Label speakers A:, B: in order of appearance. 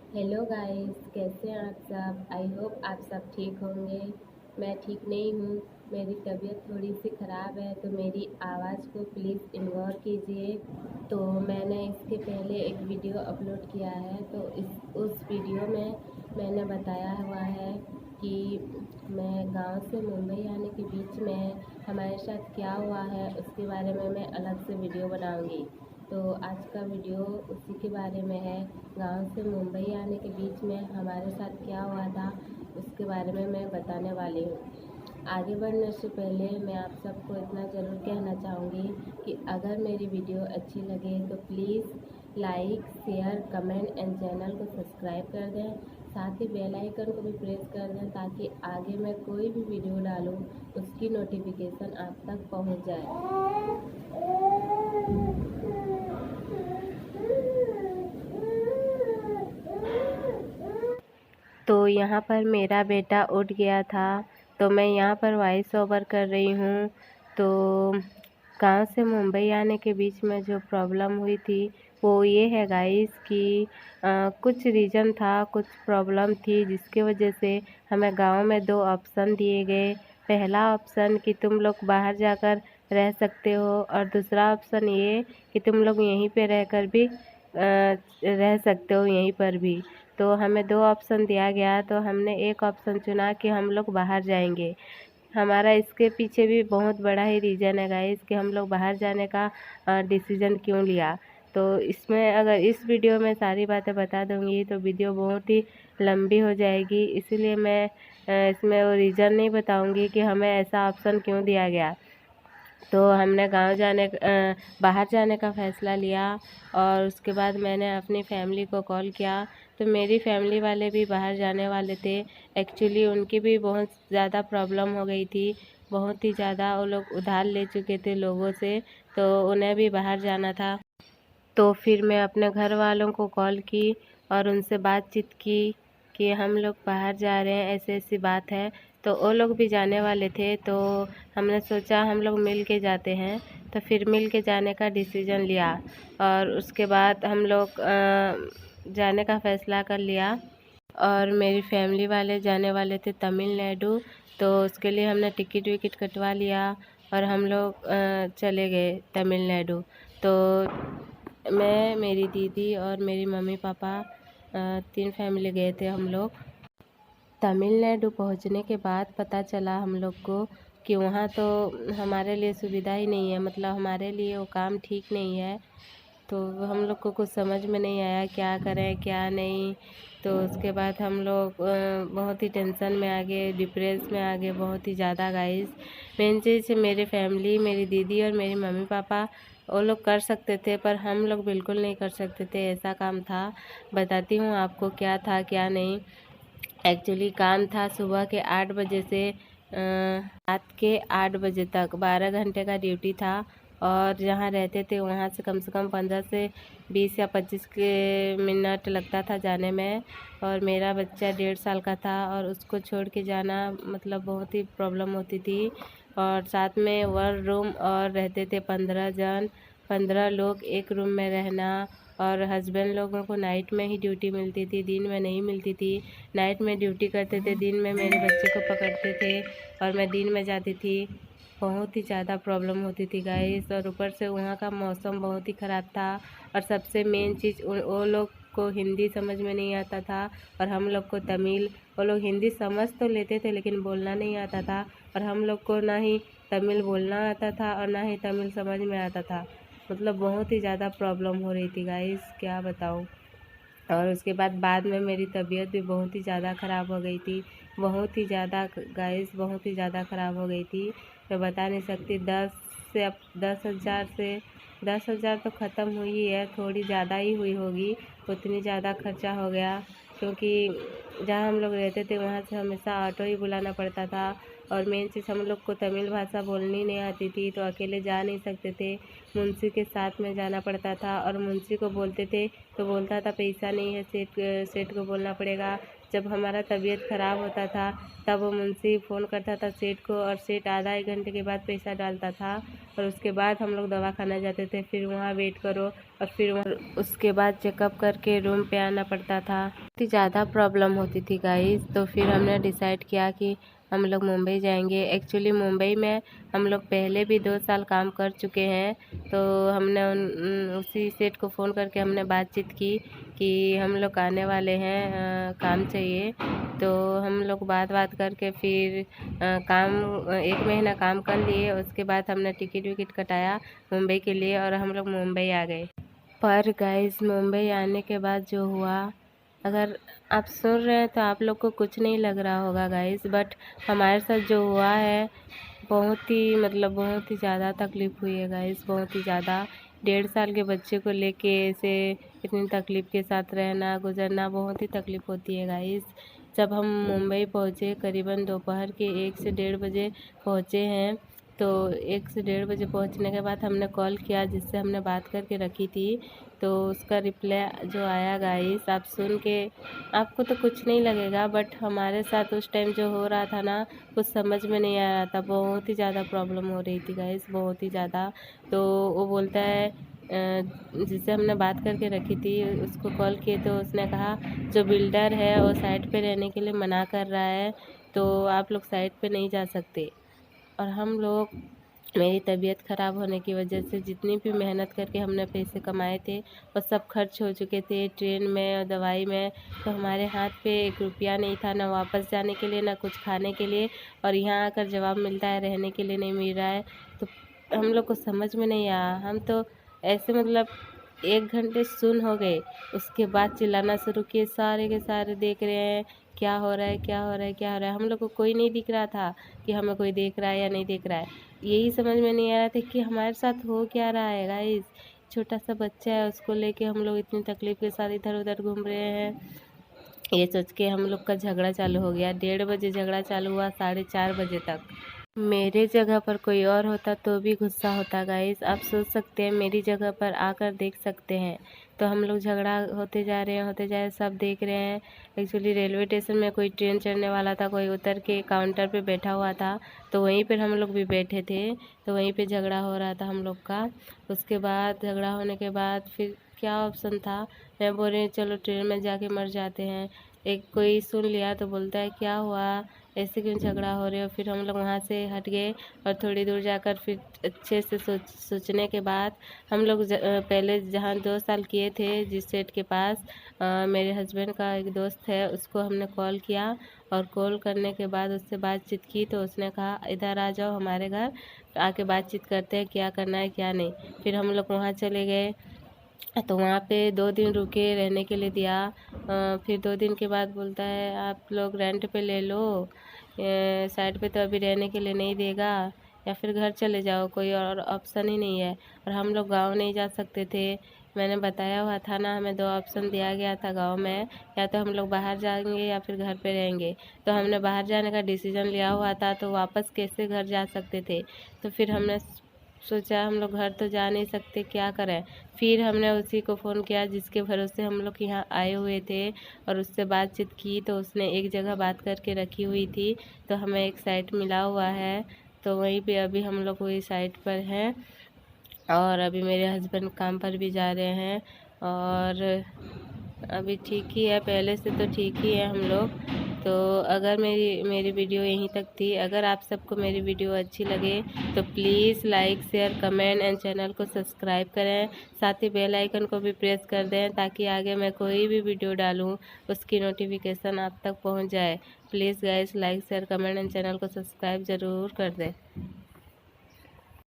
A: Hello guys, कैसे हैं आप सब। आई होप आप सब ठीक होंगे। मैं ठीक नहीं हूँ, मेरी तबीयत थोड़ी सी ख़राब है, तो मेरी आवाज़ को प्लीज़ इग्नोर कीजिए। तो मैंने इसके पहले एक वीडियो अपलोड किया है, तो उस वीडियो में मैंने बताया हुआ है कि मैं गांव से मुंबई आने के बीच में हमारे साथ क्या हुआ है, उसके बारे में मैं अलग से वीडियो बनाऊंगी। तो आज का वीडियो उसी के बारे में है। गांव से मुंबई आने के बीच में हमारे साथ क्या हुआ था, उसके बारे में मैं बताने वाली हूँ। आगे बढ़ने से पहले मैं आप सबको इतना ज़रूर कहना चाहूँगी कि अगर मेरी वीडियो अच्छी लगे तो please like, share, comment and channel को सब्सक्राइब कर दें। साथ ही बेल आइकन को भी प्रेस कर दें ताकि आगे मैं कोई भी वीडियो डालूँ उसकी नोटिफिकेशन आप तक पहुँच जाए। तो यहाँ पर मेरा बेटा उठ गया था, तो मैं यहाँ पर वॉइस ओवर कर रही हूँ। तो गांव से मुंबई आने के बीच में जो प्रॉब्लम हुई थी वो ये है गाइस कि कुछ रीज़न था, कुछ प्रॉब्लम थी जिसकी वजह से हमें गांव में दो ऑप्शन दिए गए। पहला ऑप्शन कि तुम लोग बाहर जाकर रह सकते हो, और दूसरा ऑप्शन ये कि तुम लोग यहीं पे रहकर भी रह सकते हो, यहीं पर भी। तो हमें दो ऑप्शन दिया गया, तो हमने एक ऑप्शन चुना कि हम लोग बाहर जाएंगे। हमारा इसके पीछे भी बहुत बड़ा ही रीज़न है गाइस कि हम लोग बाहर जाने का डिसीज़न क्यों लिया। तो इसमें अगर इस वीडियो में सारी बातें बता दूंगी तो वीडियो बहुत ही लंबी हो जाएगी, इसीलिए मैं इसमें वो रीज़न नहीं बताऊंगी कि हमें ऐसा ऑप्शन क्यों दिया गया। तो हमने बाहर जाने का फ़ैसला लिया, और उसके बाद मैंने अपनी फैमिली को कॉल किया। तो मेरी फैमिली वाले भी बाहर जाने वाले थे। एक्चुअली उनकी भी बहुत ज़्यादा प्रॉब्लम हो गई थी, बहुत ही ज़्यादा। वो लोग उधार ले चुके थे लोगों से, तो उन्हें भी बाहर जाना था। तो फिर मैं अपने घर वालों को कॉल की और उनसे बातचीत की कि हम लोग बाहर जा रहे हैं, ऐसी ऐसी बात है। तो वो लोग भी जाने वाले थे, तो हमने सोचा हम लोग मिल के जाते हैं। तो फिर मिल के जाने का डिसीज़न लिया, और उसके बाद हम लोग जाने का फ़ैसला कर लिया। और मेरी फैमिली वाले जाने वाले थे तमिलनाडु, तो उसके लिए हमने टिकट विकट कटवा लिया और हम लोग चले गए तमिलनाडु। तो मैं, मेरी दीदी और मेरी मम्मी पापा, तीन फैमिली गए थे हम लोग। तमिलनाडु पहुंचने के बाद पता चला हम लोग को कि वहाँ तो हमारे लिए सुविधा ही नहीं है, मतलब हमारे लिए वो काम ठीक नहीं है। तो हम लोग को कुछ समझ में नहीं आया क्या करें क्या नहीं। तो उसके बाद हम लोग बहुत ही टेंशन में आ गए, डिप्रेस में आ गए बहुत ही ज़्यादा गाइस। मेन चीज़ मेरी फैमिली, मेरी दीदी और मेरे मम्मी पापा वो लोग कर सकते थे, पर हम लोग बिल्कुल नहीं कर सकते थे, ऐसा काम था। बताती हूँ आपको क्या था क्या नहीं। एक्चुअली काम था सुबह के 8 बजे से रात के 8 बजे तक, 12 घंटे का ड्यूटी था। और जहाँ रहते थे वहाँ से कम 15 से 20 या 25 के मिनट लगता था जाने में। और मेरा बच्चा 1.5 साल का था, और उसको छोड़ के जाना मतलब बहुत ही प्रॉब्लम होती थी। और साथ में 1 रूम और रहते थे 15 जन, 15 लोग एक रूम में रहना। और हस्बैंड लोगों को नाइट में ही ड्यूटी मिलती थी, दिन में नहीं मिलती थी। नाइट में ड्यूटी करते थे, दिन में मेरे बच्चे को पकड़ते थे और मैं दिन में जाती थी। बहुत ही ज़्यादा प्रॉब्लम होती थी गाइस। और ऊपर से वहाँ का मौसम बहुत ही ख़राब था। और सबसे मेन चीज़, वो लोग को हिंदी समझ में नहीं आता था और हम लोग को तमिल। वो लोग हिंदी समझ तो लेते थे लेकिन बोलना नहीं आता था, और हम लोग को ना ही तमिल बोलना आता था और ना ही तमिल समझ में आता था। मतलब बहुत ही ज़्यादा प्रॉब्लम हो रही थी गाइस, क्या बताऊँ। और उसके बाद में मेरी तबीयत भी बहुत ही ज़्यादा ख़राब हो गई थी, बहुत ही ज़्यादा गाइस, बहुत ही ज़्यादा ख़राब हो गई थी। मैं बता नहीं सकती। 10,000 से 10,000 तो ख़त्म हुई है, थोड़ी ज़्यादा ही हुई होगी, उतनी ज़्यादा खर्चा हो गया। क्योंकि जहाँ हम लोग रहते थे वहाँ से हमेशा ऑटो ही बुलाना पड़ता था। और मेन चीज़, हम लोग को तमिल भाषा बोलनी नहीं आती थी, तो अकेले जा नहीं सकते थे, मुंशी के साथ में जाना पड़ता था। और मुंशी को बोलते थे तो बोलता था पैसा नहीं है, सेठ को बोलना पड़ेगा, जब हमारा तबीयत ख़राब होता था तब वो मुंशी फ़ोन करता था सेठ को, और सेठ आधा एक घंटे के बाद पैसा डालता था, और उसके बाद हम लोग दवाखाना जाते थे। फिर वहाँ वेट करो, और फिर वहाँ उसके बाद चेकअप करके रूम पे आना पड़ता था। बहुत ही ज़्यादा प्रॉब्लम होती थी गाइस। तो फिर हमने डिसाइड किया कि हम लोग मुंबई जाएंगे। एक्चुअली मुंबई में हम लोग पहले भी 2 साल काम कर चुके हैं। तो हमने उसी सेठ को फ़ोन करके हमने बातचीत की कि हम लोग आने वाले हैं, काम चाहिए। तो हम लोग बात करके फिर काम 1 महीना काम कर लिए। उसके बाद हमने टिकट विकट कटाया मुंबई के लिए, और हम लोग मुंबई आ गए। पर गाइस मुंबई आने के बाद जो हुआ, अगर आप सुन रहे हैं तो आप लोग को कुछ नहीं लग रहा होगा गाइस, बट हमारे साथ जो हुआ है बहुत ही बहुत ही ज़्यादा तकलीफ़ हुई है गाइस, बहुत ही ज़्यादा। 1.5 साल के बच्चे को लेके ऐसे इतनी तकलीफ़ के साथ रहना गुजरना बहुत ही तकलीफ़ होती है गाइस। जब हम मुंबई पहुँचे करीबन दोपहर के 1 से 1:30 बजे पहुँचे हैं। तो 1 से 1:30 बजे पहुँचने के बाद हमने कॉल किया जिससे हमने बात करके रखी थी। तो उसका रिप्लाई जो आया गाइस, आप सुन के आपको तो कुछ नहीं लगेगा, बट हमारे साथ उस टाइम जो हो रहा था ना, कुछ समझ में नहीं आ रहा था। बहुत ही ज़्यादा प्रॉब्लम हो रही थी गाइस, बहुत ही ज़्यादा। तो वो बोलता है जिससे हमने बात करके रखी थी उसको कॉल किए, तो उसने कहा जो बिल्डर है वो साइट पे रहने के लिए मना कर रहा है, तो आप लोग साइट पे नहीं जा सकते। और हम लोग मेरी तबीयत ख़राब होने की वजह से जितनी भी मेहनत करके हमने पैसे कमाए थे वो सब खर्च हो चुके थे ट्रेन में और दवाई में। तो हमारे हाथ पे 1 रुपया नहीं था, ना वापस जाने के लिए ना कुछ खाने के लिए, और यहाँ आकर जवाब मिलता है रहने के लिए नहीं मिल रहा है। तो हम लोग को समझ में नहीं आया। हम तो ऐसे 1 घंटे सुन हो गए। उसके बाद चिल्लाना शुरू किए, सारे के सारे देख रहे हैं क्या हो रहा है, क्या हो रहा है, क्या हो रहा है। हम लोग को कोई नहीं दिख रहा था कि हमें कोई देख रहा है या नहीं देख रहा है। यही समझ में नहीं आ रहा था कि हमारे साथ हो क्या रहा है गाइस। छोटा सा बच्चा है, उसको लेके हम लोग इतनी तकलीफ़ के साथ इधर उधर घूम रहे हैं। ये सोच के हम लोग का झगड़ा चालू हो गया। 1:30 बजे झगड़ा चालू हुआ, 4:30 बजे तक। मेरे जगह पर कोई और होता तो भी गुस्सा होता गाइस। आप सोच सकते हैं, मेरी जगह पर आकर देख सकते हैं। तो हम लोग झगड़ा होते जा रहे हैं, सब देख रहे हैं। एक्चुअली रेलवे स्टेशन में कोई ट्रेन चढ़ने वाला था, कोई उतर के काउंटर पे बैठा हुआ था, तो वहीं पर हम लोग भी बैठे थे। तो वहीं पे झगड़ा हो रहा था हम लोग का। उसके बाद झगड़ा होने के बाद फिर क्या ऑप्शन था, मैं बोल रही हूँ चलो ट्रेन में जाके मर जाते हैं। एक कोई सुन लिया तो बोलता है क्या हुआ, ऐसे क्यों झगड़ा हो रहे हो। फिर हम लोग वहाँ से हट गए, और थोड़ी दूर जाकर फिर अच्छे से सोचने के बाद हम लोग पहले जहाँ 2 साल किए थे जिस सेठ के पास, मेरे हस्बैंड का एक दोस्त है, उसको हमने कॉल किया। और कॉल करने के बाद उससे बातचीत की, तो उसने कहा इधर आ जाओ हमारे घर, आके बातचीत करते हैं क्या करना है क्या नहीं। फिर हम लोग वहाँ चले गए। तो वहाँ पे 2 दिन रुके, रहने के लिए दिया। फिर 2 दिन के बाद बोलता है आप लोग रेंट पे ले लो, साइड पे तो अभी रहने के लिए नहीं देगा, या फिर घर चले जाओ, कोई और ऑप्शन ही नहीं है। और हम लोग गांव नहीं जा सकते थे। मैंने बताया हुआ था ना, हमें 2 ऑप्शन दिया गया था गांव में, या तो हम लोग बाहर जाएंगे या फिर घर पे रहेंगे। तो हमने बाहर जाने का डिसीजन लिया हुआ था, तो वापस कैसे घर जा सकते थे। तो फिर हमने सोचा हम लोग घर तो जा नहीं सकते, क्या करें। फिर हमने उसी को फ़ोन किया जिसके भरोसे हम लोग यहाँ आए हुए थे, और उससे बातचीत की, तो उसने एक जगह बात करके रखी हुई थी। तो हमें एक साइट मिला हुआ है, तो वहीं पे अभी हम लोग वही साइट पर हैं। और अभी मेरे हस्बैंड काम पर भी जा रहे हैं, और अभी ठीक ही है, पहले से तो ठीक ही है हम लोग। तो अगर मेरी वीडियो यहीं तक थी। अगर आप सबको मेरी वीडियो अच्छी लगे तो please like share comment and channel को सब्सक्राइब करें। साथ ही बेल आइकन को भी प्रेस कर दें, ताकि आगे मैं कोई भी वीडियो डालूं उसकी नोटिफिकेशन आप तक पहुंच जाए। Please guys like share comment and channel को सब्सक्राइब ज़रूर कर दें।